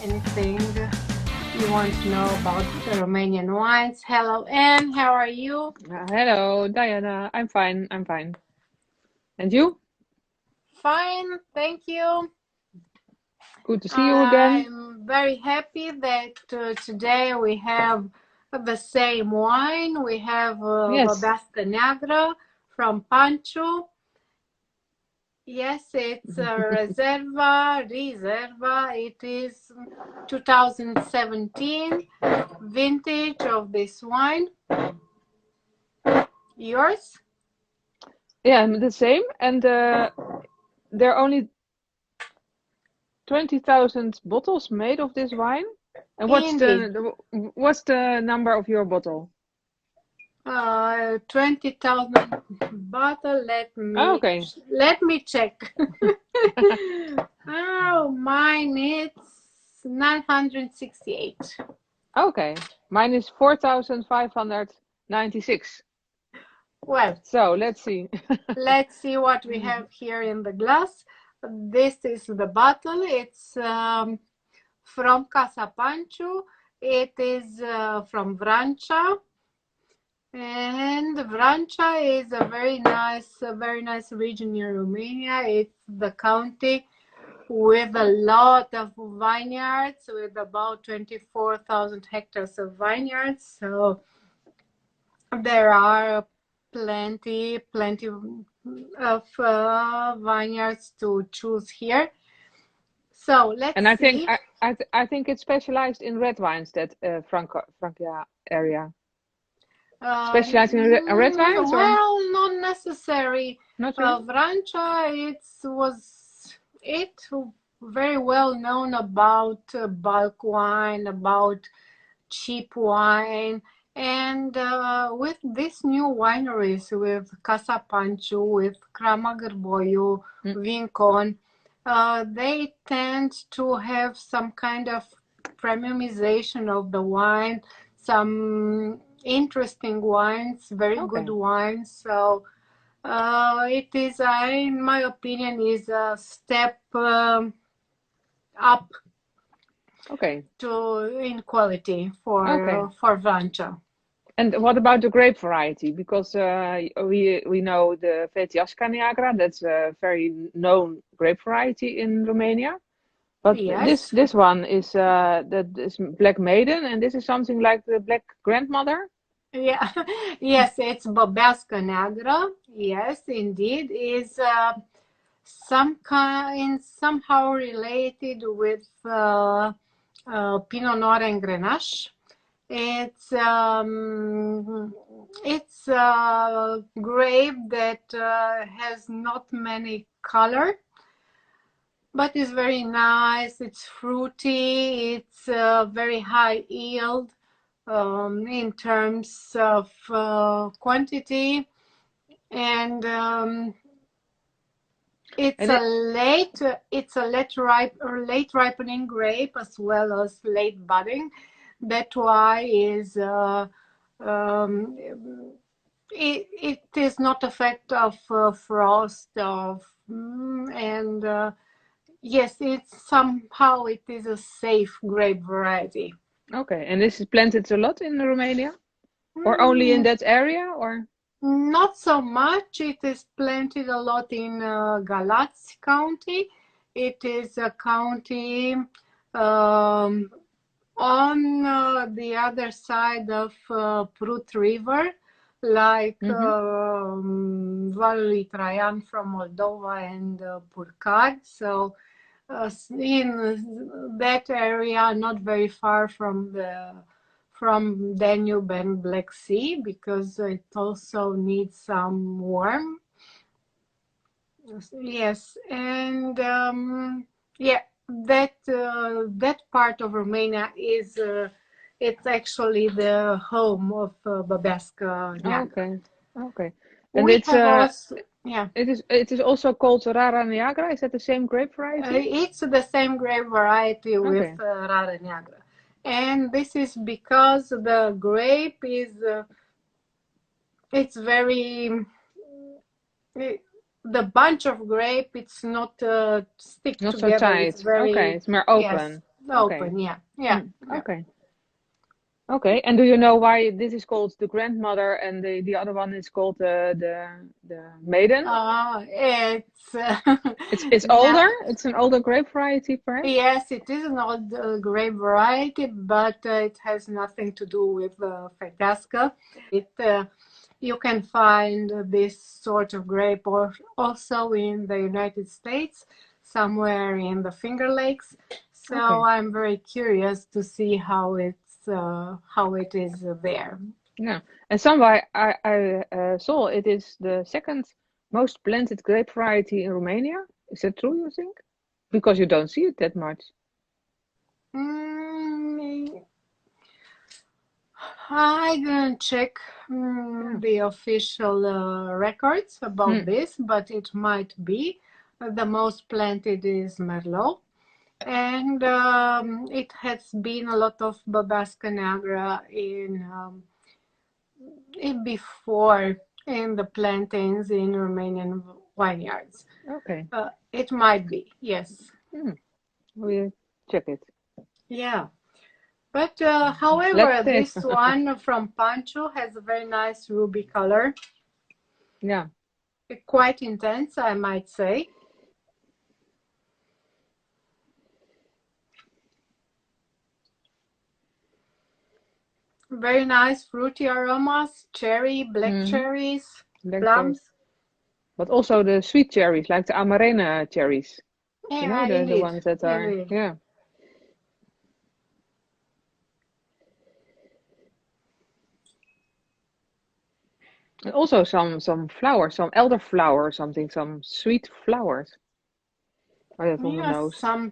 anything you want to know about the Romanian wines. Hello, Anne. How are you? Hello, Diana. I'm fine. I'm fine. And you? Fine, thank you. Good to see you again. I'm very happy that today we have the same wine. We have Yes. Babeasca Neagra from Pancho. Yes, it's a Reserva. It is 2017 vintage of this wine. Yours? Yeah, the same. And there are only 20,000 bottles made of this wine. And Indeed. what's the number of your bottle? 20,000 bottle. Okay. Let me check. Oh, mine it's 968. Okay. Mine is 4,596. Well, So let's see. let's see what we have here in the glass. This is the bottle. It's from Casa Pancho. It is from Vrancea. And Vrancea is a very nice region in Romania. It's the county with a lot of vineyards, with about 24,000 hectares of vineyards. So there are plenty of vineyards to choose here. So let's And I think see. I think it's specialized in red wines, that Francia area. Specialized in red wines, or Well, not necessary. not really? Vrancea, it very well known about bulk wine, about cheap wine, and with these new wineries, with Casa Pancho, with Crama Gârboiu, Vincon, they tend to have some kind of premiumization of the wine, some interesting wines, very good wines. So it is, in my opinion, is a step up in quality for Vrancea. And what about the grape variety? Because we know the Babeasca Neagra, that's a very known grape variety in Romania. But Yes. this one is that is Black Maiden, and this is something like the Black Grandmother. Yeah, yes, it's Babeasca Neagra. Yes, indeed, is somehow related with Pinot Noir and Grenache. It's a grape that has not many color, but it's very nice. It's fruity. It's very high yield in terms of quantity, and it's a late ripening grape as well as late budding. That's why it is not effect of frost and yes, it is a safe grape variety. Okay, and this is planted a lot in Romania, or only in that area, or? Not so much. It is planted a lot in Galați County. It is a county on the other side of Prut River, like Valul Traian from Moldova and Purcari. So in that area, not very far from Danube and Black Sea, because it also needs some warm. Yes, and yeah, that part of Romania is it's actually the home of Babeasca Neagra. Okay. And We have also, yeah. It is also called Rara Neagra. Is that the same grape variety? It's the same grape variety with Rara Neagra. And this is because the grape is, it's very, the bunch of grape, it's not stick Not together. so tight. It's very, it's more open. open. Yeah, yeah. Okay. Okay. And do you know why this is called the grandmother and the other one is called the maiden? It's It's now. older. It's an older grape variety, perhaps. Yes, it is an old grape variety, but it has nothing to do with Babeasca. You can find this sort of grape also in the United States, somewhere in the Finger Lakes. So Okay. I'm very curious to see how it is there. Yeah. And somewhere I saw it is the second most planted grape variety in Romania. Is that true, you think? Because you don't see it that much. Mm, I didn't check Yeah. the official records about this, but it might be. The most planted is Merlot, and it has been a lot of Babeasca Neagra in before in the plantains in Romanian vineyards. Okay. It might be, yes. We'll check it. Yeah. But Let's however, taste. this one from Pancho has a very nice ruby color. Yeah. Quite intense, I might say. Very nice fruity aromas, cherry, black cherries, Black cherries. plums. But also the sweet cherries, like the Amarena cherries. You know, Yeah, the indeed, ones that are, indeed. yeah. And also some flowers, some elderflower or something, some sweet flowers. I have on the Yeah, nose. some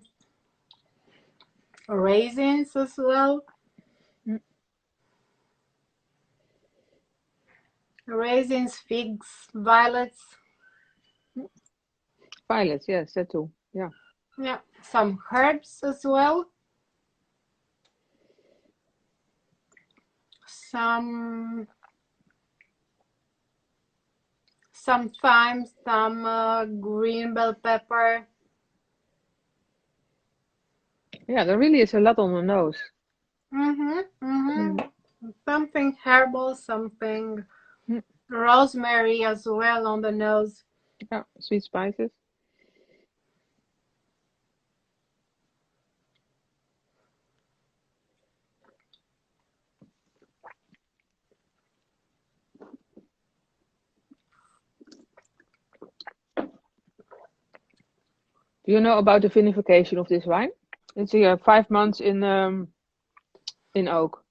raisins as well. Raisins, figs, violets. Violets, yes, that too. Yeah. Yeah, some herbs as well. Some thyme, some green bell pepper. Yeah, there really is a lot on the nose. Something herbal, something Mm, rosemary as well on the nose. Yeah, sweet spices. Do you know about the vinification of this wine? It's 5 months in oak.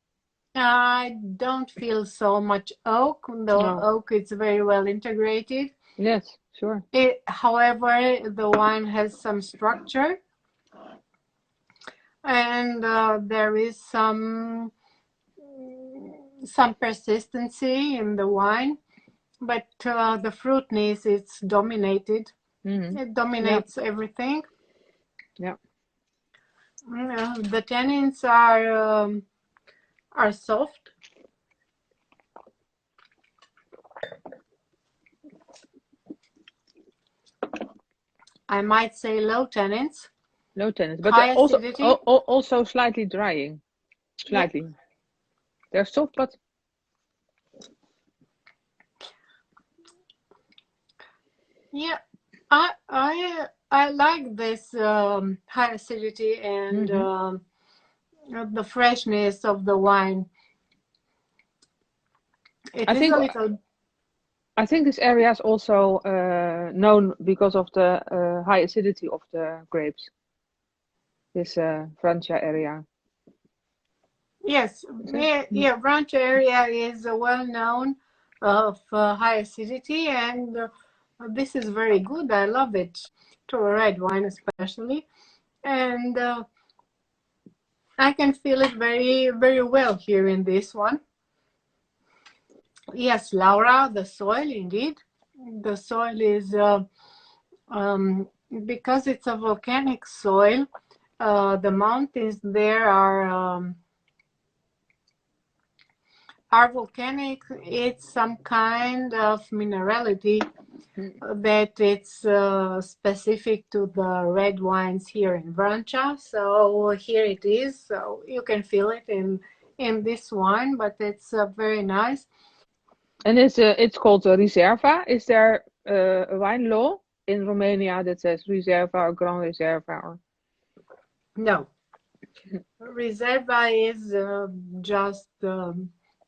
I don't feel so much oak. The No. oak is very well integrated. Yes, sure. However, the wine has some structure, and there is some persistency in the wine, but the fruitness it's dominated. Mm-hmm. It Yeah, dominates everything. yeah. The tannins are soft. I might say low tannins, Low tannins, but high also acidity. also slightly drying. Yeah, Slightly. They're soft, but yeah. I like this high acidity and mm-hmm. the freshness of the wine. It I is a think little. I think this area is also known because of the high acidity of the grapes. This Francia area. Yes, Is it? yeah. Branch area is well known of high acidity, and this is very good. I love it to a red wine, especially, and I can feel it very, very well here in this one. Yes, Laura, the soil, indeed. The soil is um, because it's a volcanic soil. The mountains there are are volcanic. It's some kind of minerality that it's specific to the red wines here in Vrancia. So here it is. So you can feel it in this wine, but it's very nice. And it's called Reserva. Is there a wine law in Romania that says Reserva or Grand Reserva? Or... No. Reserva is just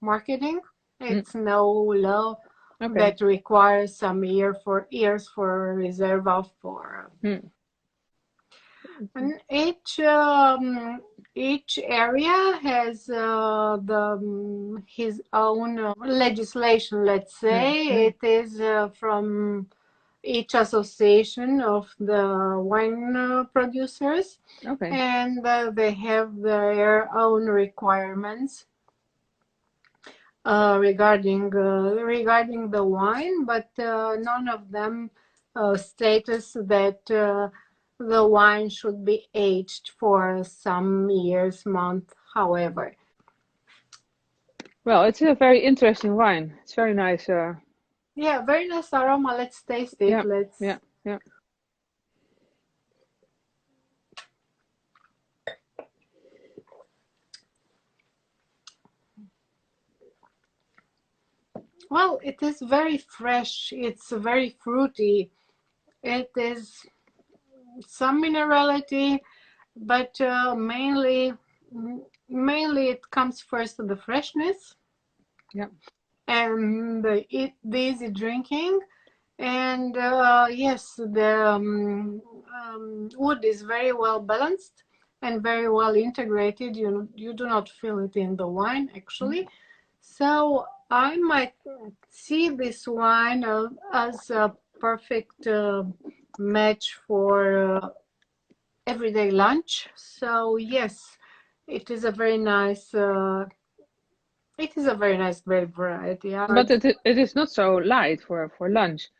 marketing. It's no law that requires some years for Reserva for. And each area has his own legislation. Let's say it is from each association of the wine producers, and they have their own requirements regarding the wine, but none of them status that the wine should be aged for some years, month, however. Well, it's a very interesting wine. It's very nice. Yeah, very nice aroma. Let's taste it. Yeah. Well, it is very fresh. It's very fruity. It is some minerality, but mainly it comes first to the freshness. Yeah. And the easy drinking. And yes, the wood is very well balanced and very well integrated. You do not feel it in the wine, actually. So I might see this wine as a perfect match for everyday lunch. So yes, it is a very nice. It is a very nice grape variety. But it is not so light for lunch.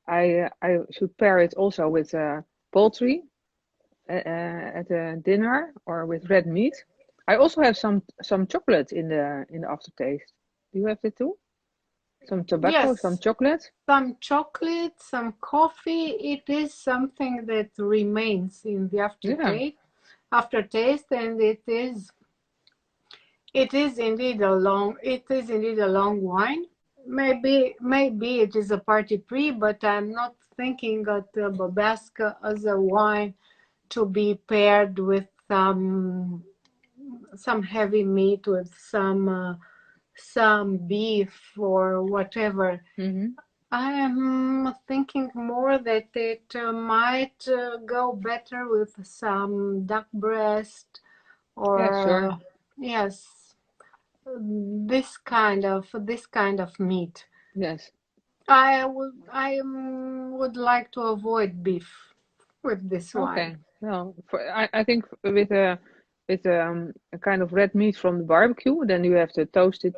I should pair it also with poultry at a dinner or with red meat. I also have some chocolate in the aftertaste. Do you have it too? Some tobacco, yes, some chocolate? Some chocolate, some coffee. It is something that remains in the aftertaste, and it is indeed a long wine. Maybe it is a party pre, but I'm not thinking of the Babeasca as a wine to be paired with some heavy meat, with some beef or whatever. I am thinking more that it might go better with some duck breast or yes, this kind of meat. Yes. I would like to avoid beef with this wine. Okay. Well, I think with a kind of red meat from the barbecue, then you have the toasted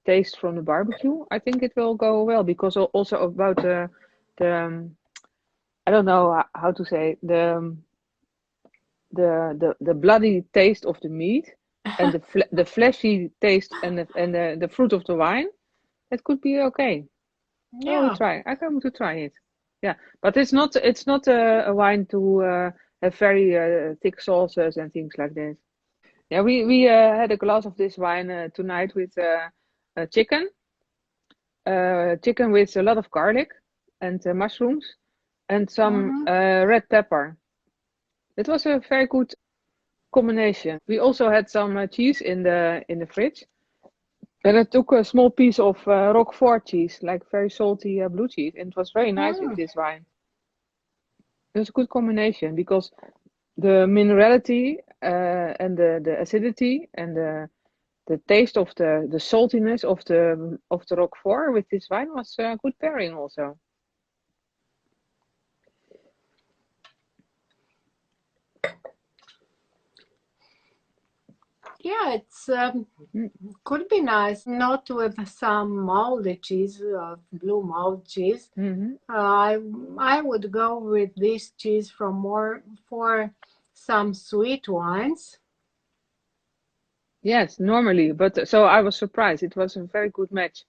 taste from the barbecue. I think it will go well because also about the I don't know how to say the bloody taste of the meat and the fleshy taste and the fruit of the wine. That could be okay. Yeah. Oh, try. I'm going to try it. Yeah, but it's not a wine to have very thick sauces and things like that. Yeah, we had a glass of this wine tonight with chicken with a lot of garlic and mushrooms and some red pepper. It was a very good combination. We also had some cheese in the fridge. And I took a small piece of Roquefort cheese, like very salty blue cheese, and it was very nice with this wine. It was a good combination because the minerality and the acidity and the taste of the saltiness of the Roquefort with this wine was a good pairing also. Yeah, it's could be nice, not with some moldy cheese, blue mold cheese. I would go with this cheese for some sweet wines. Yes, normally, but so I was surprised. It was a very good match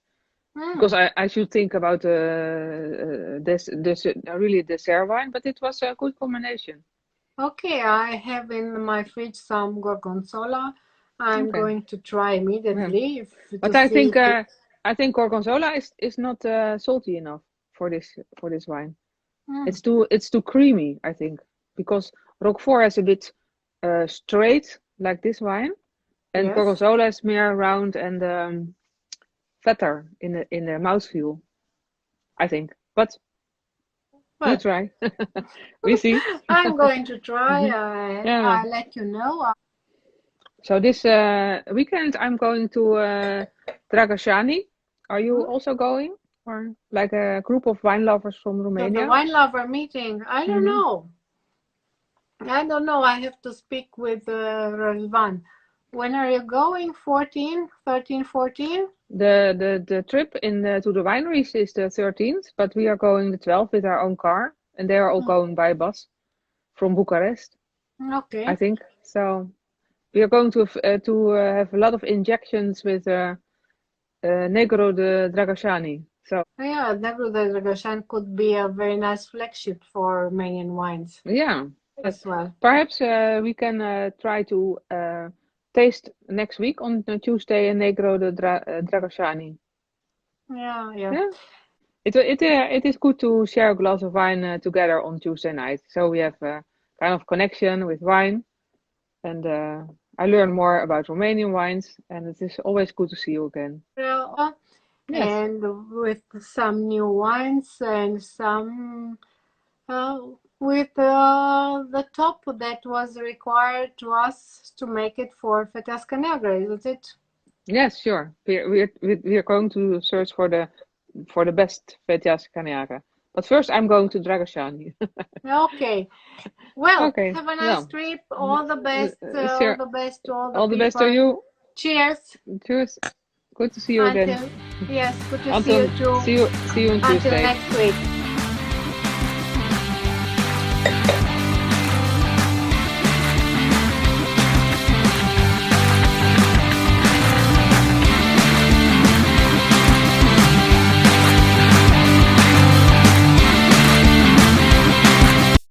because I should think about this really dessert wine, but it was a good combination. Okay, I have in my fridge some gorgonzola. I'm going to try immediately But to see. I think gorgonzola is not salty enough for this wine. It's too creamy, I think, because Roquefort is a bit straight like this wine, and Yes. gorgonzola is more round and fatter in the mouthfeel, I think. But you try. We see. I'm going to try. I'll let you know. So this weekend I'm going to Dragășani. Are you also going? Or like a group of wine lovers from Romania? The wine lover meeting. I don't know. I don't know. I have to speak with Răzvan. When are you going? 13, 14? The trip to the wineries is the 13th, but we are going the 12th with our own car, and they are all going by bus from Bucharest. Okay. I think so. We are going to have a lot of injections with Negro de Dragășani. So yeah, Negro de Dragășani could be a very nice flagship for Romanian wines. Yeah, as well. Perhaps we can try to taste next week on Tuesday in Negro de Dragășani. Yeah. It is good to share a glass of wine together on Tuesday night. So we have a kind of connection with wine, and I learn more about Romanian wines, and it is always good to see you again. Yes. And with some new wines and some with the top that was required to us to make it for Babeasca Neagra, isn't it? Yes, sure. We are going to search for the best Babeasca Neagra. But first, I'm going to Dragășani. Okay. Well, have a nice trip. All the best. All the best to all the best to you. Cheers. Cheers. Good to see you again. Yes, good to see you too. See you on Tuesday. Until next week.